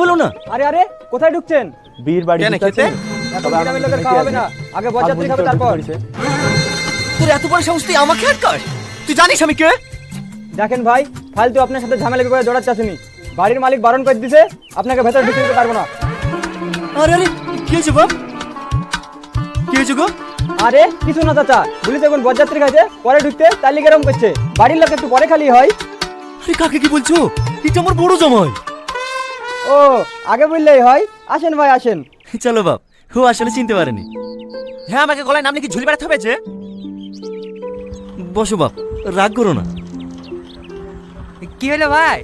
বলো না। আরে আরে কোথায় ঢুকছেন? বীর বাড়ি কেন খেতে? এখন গ্রামের লোকের খাওয়া হবে না, আগে বরযাত্রী খাবে তারপর। তোর এত বড় সাহস, তুই আমাকে আটকাস? তুই জানিস আমি কে? দেখেন ভাই, ফালতু আপনার সাথে ঝামেলা করে জড়াতে আসেনি। বাড়ির মালিক বারণ করে দিছে, আপনাকে ভেতরে ঢুকতে দিতে পারবো না। আরে আরে কি হয়েছে বাপ? কি হয়েছে গো? আরে কিছু না চাচা, বলিস এখন বরযাত্রী খাইছে, পরে ঢুকতে তার লিগে এরকম করছে। বাড়ির লোক একটু পরে খালি হয়। আরে কাকে কি বলছো? এটা আমার বড় জামাই। ও আগে বললেই হয়। আসেন ভাই আসেন। চলো বাপ, ও আসলে চিনতে পারেনি। হ্যাঁ, আমাকে গলায় নাম লিখে ঝুলি বেড়াতে হবে যে। বসো বাপ, রাগ করো না। কি হলো ভাই?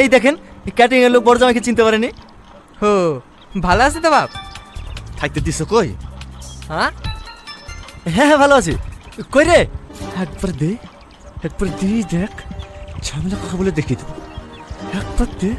এই দেখেন, ক্যাটারিং এর লোক বড় জামাইকে চিনতে পারেনি। হো, ভালো আছে তো বাপ? থাকতে দিছো কই? হ্যাঁ হ্যাঁ ভালো আছে। কই রে? একবার দে, একবার দি দেখ, ঝামেলা কথা বলে দেখি তো। একবার দে।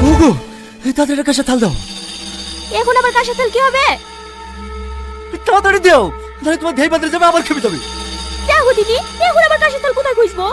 ওগো, তাদের কাছে থাল দাও। এখন আবার কার সাথে কি হবে? তাড়াতাড়ি দাও, তাহলে তোমার ধেই বাদরে যাবে, আবার খেপে যাবে। দেখো দিদি, এখন আবার কার সাথে কোথায় খুঁজবো?